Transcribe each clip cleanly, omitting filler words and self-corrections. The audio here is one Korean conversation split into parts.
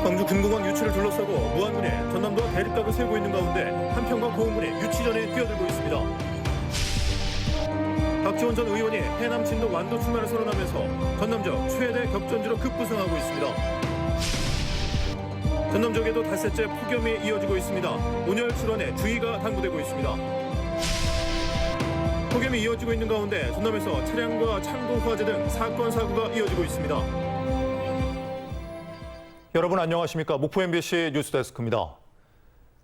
광주 군공항 유치를 둘러싸고 무안군이 전남도와 대립각을 세우고 있는 가운데 한평과 고흥군이 유치전에 뛰어들고 있습니다. 박지원 전 의원이 해남 진도 완도 출마를 선언하면서 전남 지역 최대 격전지로 급부상하고 있습니다. 전남 지역에도 닷새째 폭염이 이어지고 있습니다. 온열 질환에 주의가 당부되고 있습니다. 폭염이 이어지고 있는 가운데 전남에서 차량과 창고 화재 등 사건 사고가 이어지고 있습니다. 여러분 안녕하십니까? 목포 MBC 뉴스데스크입니다.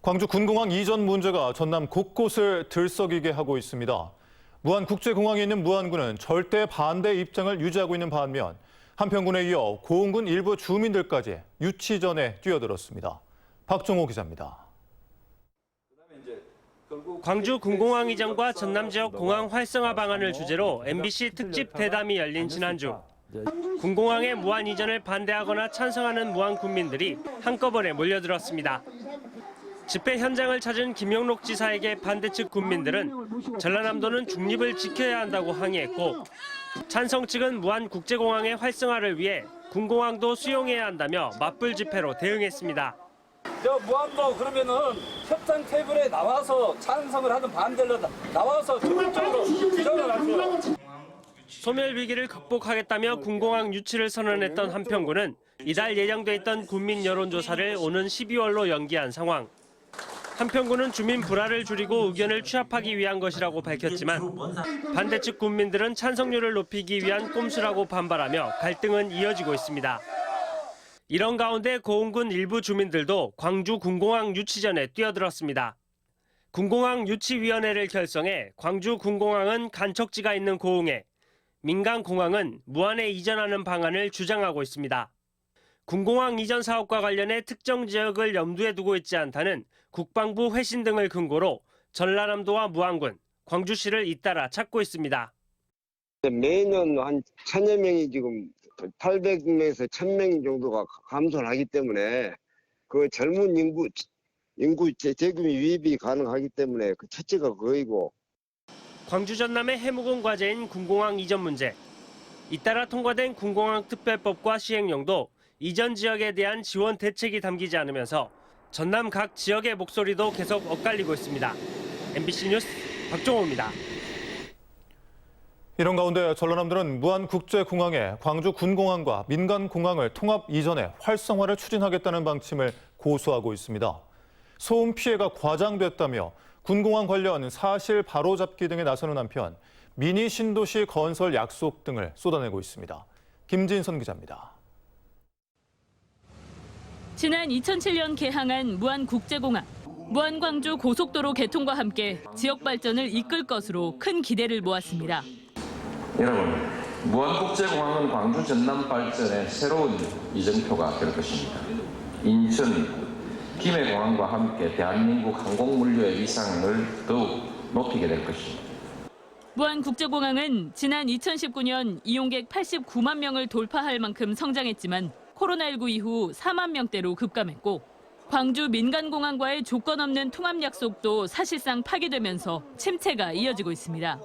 광주 군공항 이전 문제가 전남 곳곳을 들썩이게 하고 있습니다. 무안국제공항에 있는 무안군은 절대 반대 입장을 유지하고 있는 반면 한평군에 이어 고흥군 일부 주민들까지 유치전에 뛰어들었습니다. 박종호 기자입니다. 광주 군공항 이전과 전남 지역 공항 활성화 방안을 주제로 MBC 특집 대담이 열린 지난주. 군공항의 무안 이전을 반대하거나 찬성하는 무안 군민들이 한꺼번에 몰려들었습니다. 집회 현장을 찾은 김영록 지사에게 반대 측 군민들은 전라남도는 중립을 지켜야 한다고 항의했고, 찬성 측은 무안 국제공항의 활성화를 위해 군공항도 수용해야 한다며 맞불 집회로 대응했습니다. 무안도 그러면은 협상 테이블에 나와서 찬성을 하든 반대를 나와서 적극적으로 주장을 하세요. 소멸 위기를 극복하겠다며 군공항 유치를 선언했던 한평군은 이달 예정돼 있던 군민 여론조사를 오는 12월로 연기한 상황. 한평군은 주민 불화를 줄이고 의견을 취합하기 위한 것이라고 밝혔지만 반대 측 군민들은 찬성률을 높이기 위한 꼼수라고 반발하며 갈등은 이어지고 있습니다. 이런 가운데 고흥군 일부 주민들도 광주 군공항 유치전에 뛰어들었습니다. 군공항 유치위원회를 결성해 광주 군공항은 간척지가 있는 고흥에, 민간공항은 무안에 이전하는 방안을 주장하고 있습니다. 군공항 이전 사업과 관련해 특정 지역을 염두에 두고 있지 않다는 국방부 회신 등을 근거로 전라남도와 무안군, 광주시를 잇따라 찾고 있습니다. 매년 한 1000여 명이 지금 800명에서 1000명 정도가 감소를 하기 때문에 그 젊은 인구 재규모 유입이 가능하기 때문에 그 첫째가 그거이고. 광주 전남의 해묵은 과제인 군공항 이전 문제. 잇따라 통과된 군공항 특별법과 시행령도 이전 지역에 대한 지원 대책이 담기지 않으면서 전남 각 지역의 목소리도 계속 엇갈리고 있습니다. MBC 뉴스 박종호입니다. 이런 가운데 전라남도는 무안국제공항에 광주 군공항과 민간공항을 통합 이전에 활성화를 추진하겠다는 방침을 고수하고 있습니다. 소음 피해가 과장됐다며 군공항 관련 사실 바로잡기 등에 나서는 한편 미니 신도시 건설 약속 등을 쏟아내고 있습니다. 김진선 기자입니다. 지난 2007년 개항한 무안국제공항. 무안-광주 고속도로 개통과 함께 지역 발전을 이끌 것으로 큰 기대를 모았습니다. 여러분, 무안국제공항은 광주 전남 발전의 새로운 이정표가 될 것입니다. 인천, 김해공항과 함께 대한민국 항공물류의 위상을 더욱 높이게 될 것입니다. 무안국제공항은 지난 2019년 이용객 89만 명을 돌파할 만큼 성장했지만 코로나19 이후 4만 명대로 급감했고, 광주 민간공항과의 조건 없는 통합 약속도 사실상 파기되면서 침체가 이어지고 있습니다.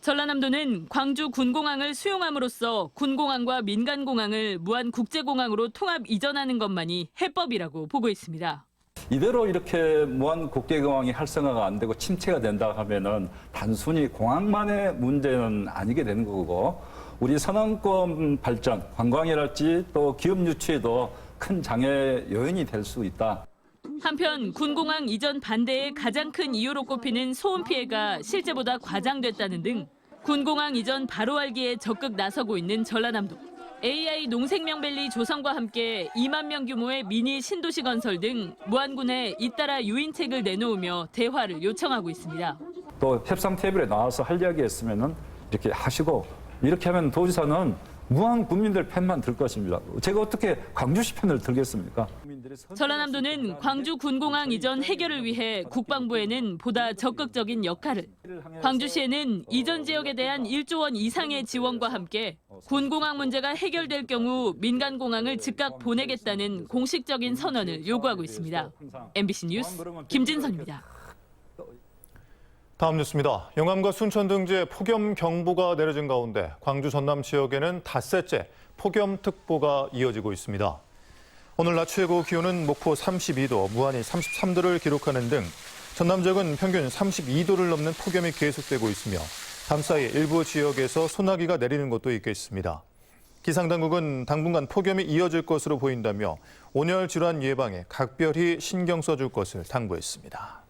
전라남도는 광주 군공항을 수용함으로써 군공항과 민간공항을 무안국제공항으로 통합 이전하는 것만이 해법이라고 보고 있습니다. 이대로 이렇게 무안국제공항이 활성화가 안 되고 침체가 된다 하면은 단순히 공항만의 문제는 아니게 되는 거고, 우리 선언권 발전, 관광이랄지 또 기업 유치에도 큰 장애 요인이 될 수 있다. 한편 군공항 이전 반대의 가장 큰 이유로 꼽히는 소음 피해가 실제보다 과장됐다는 등 군공항 이전 바로 알기에 적극 나서고 있는 전라남도. AI 농생명밸리 조성과 함께 2만 명 규모의 미니 신도시 건설 등 무안군에 잇따라 유인책을 내놓으며 대화를 요청하고 있습니다. 또 협상 테이블에 나와서 할 이야기 했으면은 이렇게 하시고, 이렇게 하면 도지사는 무안 국민들 편만 들 것입니다. 제가 어떻게 광주시 편을 들겠습니까? 전라남도는 광주 군공항 이전 해결을 위해 국방부에는 보다 적극적인 역할을, 광주시에는 이전 지역에 대한 1조 원 이상의 지원과 함께 군공항 문제가 해결될 경우 민간공항을 즉각 보내겠다는 공식적인 선언을 요구하고 있습니다. MBC 뉴스 김진선입니다. 다음 뉴스입니다. 영암과 순천 등지에 폭염 경보가 내려진 가운데 광주 전남 지역에는 닷새째 폭염특보가 이어지고 있습니다. 오늘 낮 최고 기온은 목포 32도, 무안이 33도를 기록하는 등 전남 지역은 평균 32도를 넘는 폭염이 계속되고 있으며 밤사이 일부 지역에서 소나기가 내리는 곳도 있겠습니다. 기상당국은 당분간 폭염이 이어질 것으로 보인다며 온열 질환 예방에 각별히 신경 써줄 것을 당부했습니다.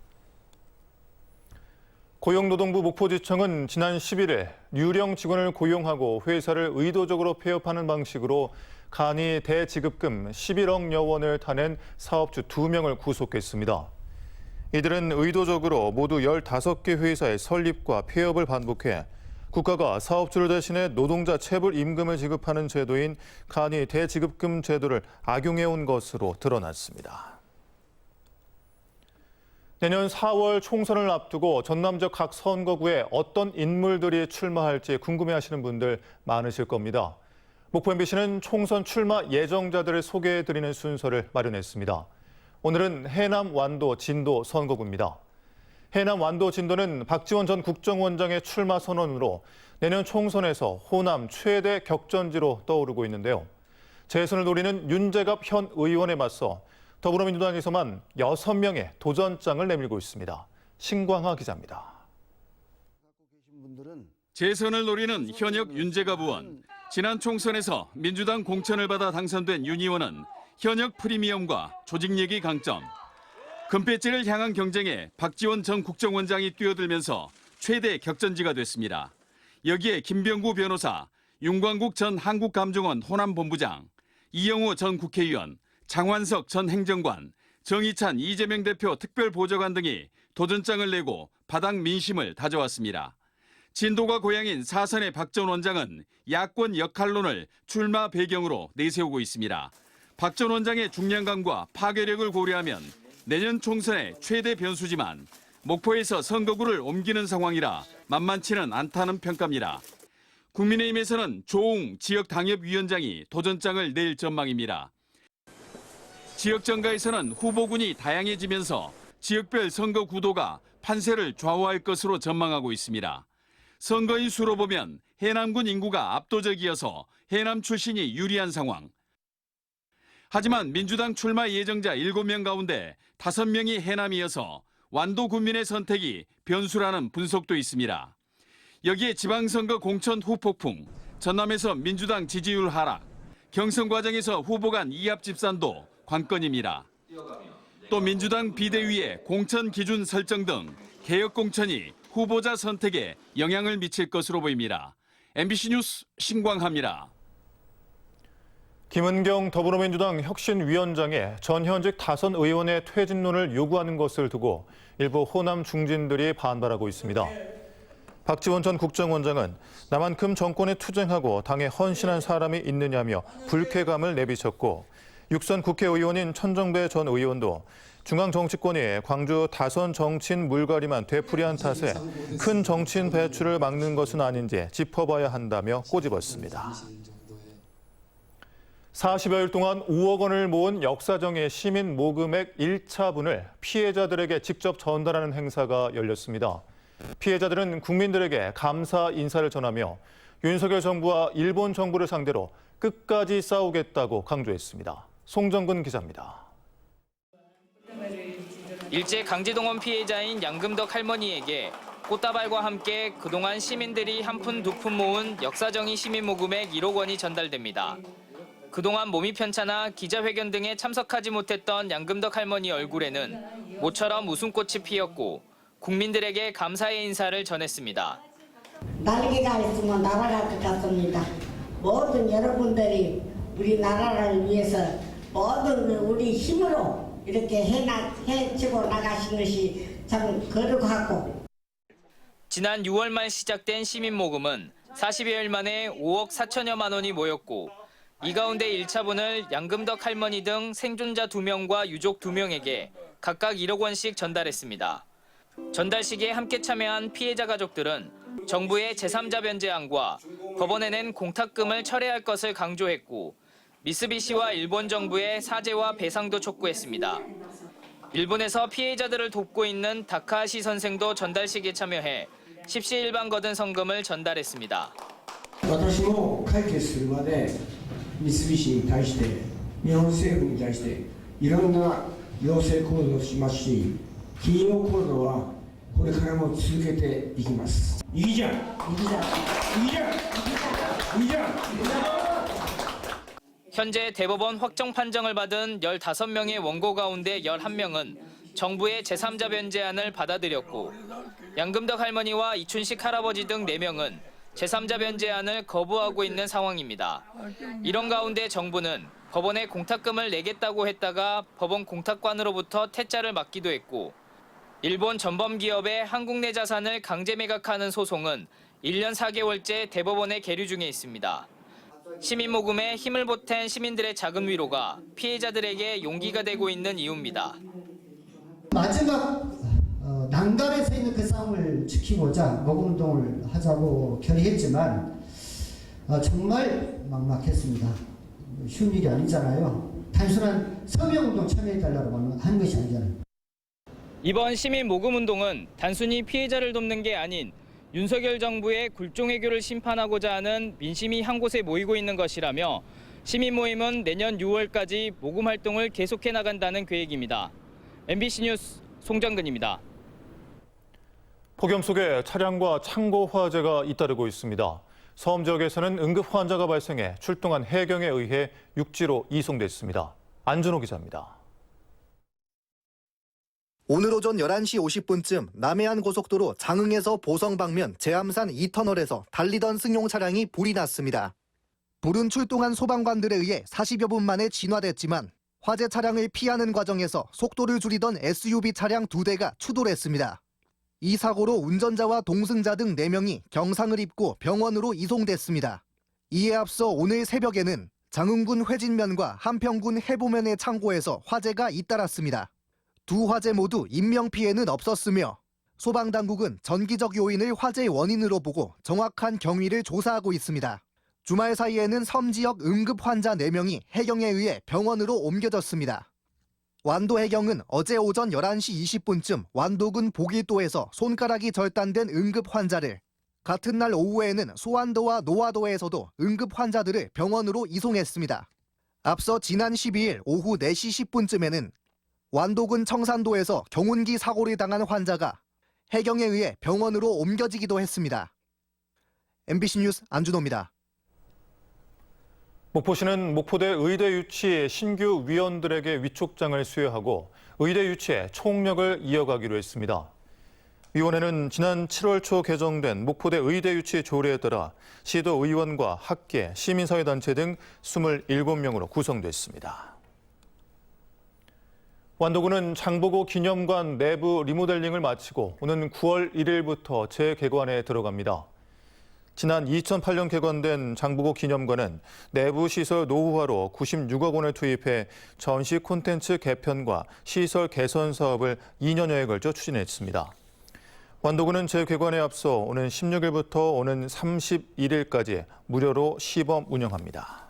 고용노동부 목포지청은 지난 11일 유령 직원을 고용하고 회사를 의도적으로 폐업하는 방식으로 간이 대지급금 11억여 원을 타낸 사업주 2명을 구속했습니다. 이들은 의도적으로 모두 15개 회사의 설립과 폐업을 반복해 국가가 사업주를 대신해 노동자 체불 임금을 지급하는 제도인 간이 대지급금 제도를 악용해온 것으로 드러났습니다. 내년 4월 총선을 앞두고 전남 지역 각 선거구에 어떤 인물들이 출마할지 궁금해하시는 분들 많으실 겁니다. 목포 MBC는 총선 출마 예정자들을 소개해드리는 순서를 마련했습니다. 오늘은 해남, 완도, 진도 선거구입니다. 해남, 완도, 진도는 박지원 전 국정원장의 출마 선언으로 내년 총선에서 호남 최대 격전지로 떠오르고 있는데요. 재선을 노리는 윤재갑 현 의원에 맞서 더불어민주당에서만 6명의 도전장을 내밀고 있습니다. 신광하 기자입니다. 재선을 노리는 현역 윤재갑 의원. 지난 총선에서 민주당 공천을 받아 당선된 윤 의원은 현역 프리미엄과 조직력이 강점. 금배지를 향한 경쟁에 박지원 전 국정원장이 뛰어들면서 최대 격전지가 됐습니다. 여기에 김병구 변호사, 윤광국 전 한국감정원 호남본부장, 이영호 전 국회의원, 장환석 전 행정관, 정의찬 이재명 대표 특별보좌관 등이 도전장을 내고 바닥 민심을 다져왔습니다. 진도가 고향인 사선의 박 전 원장은 야권 역할론을 출마 배경으로 내세우고 있습니다. 박 전 원장의 중량감과 파괴력을 고려하면 내년 총선의 최대 변수지만 목포에서 선거구를 옮기는 상황이라 만만치는 않다는 평가입니다. 국민의힘에서는 조웅 지역당협위원장이 도전장을 낼 전망입니다. 지역 정가에서는 후보군이 다양해지면서 지역별 선거 구도가 판세를 좌우할 것으로 전망하고 있습니다. 선거인 수로 보면 해남군 인구가 압도적이어서 해남 출신이 유리한 상황. 하지만 민주당 출마 예정자 7명 가운데 5명이 해남이어서 완도 군민의 선택이 변수라는 분석도 있습니다. 여기에 지방선거 공천 후폭풍, 전남에서 민주당 지지율 하락, 경선 과정에서 후보 간 이합 집산도 관건입니다. 또 민주당 비대위의 공천 기준 설정 등 개혁 공천이 후보자 선택에 영향을 미칠 것으로 보입니다. MBC 뉴스 신광하입니다. 김은경 더불어민주당 혁신위원장의 전현직 다선 의원의 퇴진론을 요구하는 것을 두고 일부 호남 중진들이 반발하고 있습니다. 박지원 전 국정원장은 나만큼 정권에 투쟁하고 당에 헌신한 사람이 있느냐며 불쾌감을 내비쳤고 육선 국회의원인 천정배 전 의원도 중앙 정치권이 광주 다선 정치인 물갈이만 되풀이한 탓에 큰 정치인 배출을 막는 것은 아닌지 짚어봐야 한다며 꼬집었습니다. 40여일 동안 5억 원을 모은 역사정의 시민 모금액 1차분을 피해자들에게 직접 전달하는 행사가 열렸습니다. 피해자들은 국민들에게 감사 인사를 전하며 윤석열 정부와 일본 정부를 상대로 끝까지 싸우겠다고 강조했습니다. 송정근 기자입니다. 일제 강제동원 피해자인 양금덕 할머니에게 꽃다발과 함께 그동안 시민들이 한 푼 두 푼 모은 역사정의 시민 모금액 1억 원이 전달됩니다. 그동안 몸이 편찮아 기자회견 등에 참석하지 못했던 양금덕 할머니 얼굴에는 모처럼 웃음꽃이 피었고 국민들에게 감사의 인사를 전했습니다. 날개가 있으면 날아갈 것 같습니다. 모든 여러분들이 우리나라를 위해서 모든 우리 힘으로 이렇게 해치고 나가신 것이 참 거룩하고. 지난 6월 말 시작된 시민 모금은 40여일 만에 5억 4천여만 원이 모였고 이 가운데 1차분을 양금덕 할머니 등 생존자 2명과 유족 2명에게 각각 1억 원씩 전달했습니다. 전달식에 함께 참여한 피해자 가족들은 정부의 제3자 변제안과 법원에 낸 공탁금을 철회할 것을 강조했고 미쓰비시와 일본 정부의 사죄와 배상도 촉구했습니다. 일본에서 피해자들을 돕고 있는 다카하시 선생도 전달식에 참여해 십시일반 거둔 성금을 전달했습니다. 私も解決するまで三菱に対して日本政府に対していろんな要請行動をしますし、企業行動はこれからも続けていきます。いいじゃん。いいじゃん。いいじゃん。いいじゃん。 현재 대법원 확정 판정을 받은 15명의 원고 가운데 11명은 정부의 제3자 변제안을 받아들였고 양금덕 할머니와 이춘식 할아버지 등 4명은 제3자 변제안을 거부하고 있는 상황입니다. 이런 가운데 정부는 법원에 공탁금을 내겠다고 했다가 법원 공탁관으로부터 퇴짜를 맞기도 했고 일본 전범기업의 한국 내 자산을 강제 매각하는 소송은 1년 4개월째 대법원에 계류 중에 있습니다. 시민모금에 힘을 보탠 시민들의 작은 위로가 피해자들에게 용기가 되고 있는 이유입니다. 마지막 난간에 서 있는 그 싸움을 지키고자 모금운동을 하자고 결의했지만 정말 막막했습니다. 쉬운 일이 아니잖아요. 단순한 서명운동 참여해달라고 하는 것이 아니잖아요. 이번 시민모금운동은 단순히 피해자를 돕는 게 아닌 윤석열 정부의 굴종외교를 심판하고자 하는 민심이 한 곳에 모이고 있는 것이라며 시민 모임은 내년 6월까지 모금 활동을 계속해 나간다는 계획입니다. MBC 뉴스 송정근입니다. 폭염 속에 차량과 창고 화재가 잇따르고 있습니다. 섬 지역에서는 응급 환자가 발생해 출동한 해경에 의해 육지로 이송됐습니다. 안준호 기자입니다. 오늘 오전 11시 50분쯤 남해안 고속도로 장흥에서 보성 방면 제암산 2터널에서 달리던 승용 차량이 불이 났습니다. 불은 출동한 소방관들에 의해 40여 분 만에 진화됐지만 화재 차량을 피하는 과정에서 속도를 줄이던 SUV 차량 2대가 추돌했습니다. 이 사고로 운전자와 동승자 등 4명이 경상을 입고 병원으로 이송됐습니다. 이에 앞서 오늘 새벽에는 장흥군 회진면과 한평군 해보면의 창고에서 화재가 잇따랐습니다. 두 화재 모두 인명피해는 없었으며 소방당국은 전기적 요인을 화재 원인으로 보고 정확한 경위를 조사하고 있습니다. 주말 사이에는 섬 지역 응급 환자 4명이 해경에 의해 병원으로 옮겨졌습니다. 완도 해경은 어제 오전 11시 20분쯤 완도군 보길도에서 손가락이 절단된 응급 환자를, 같은 날 오후에는 소완도와 노화도에서도 응급 환자들을 병원으로 이송했습니다. 앞서 지난 12일 오후 4시 10분쯤에는 완도군 청산도에서 경운기 사고를 당한 환자가 해경에 의해 병원으로 옮겨지기도 했습니다. MBC 뉴스 안준호입니다. 목포시는 목포대 의대 유치 신규 위원들에게 위촉장을 수여하고 의대 유치에 총력을 이어가기로 했습니다. 위원회는 지난 7월 초 개정된 목포대 의대 유치 조례에 따라 시도 의원과 학계, 시민사회단체 등 27명으로 구성됐습니다. 완도군은 장보고 기념관 내부 리모델링을 마치고 오는 9월 1일부터 재개관에 들어갑니다. 지난 2008년 개관된 장보고 기념관은 내부 시설 노후화로 96억 원을 투입해 전시 콘텐츠 개편과 시설 개선 사업을 2년여에 걸쳐 추진했습니다. 완도군은 재개관에 앞서 오는 16일부터 오는 31일까지 무료로 시범 운영합니다.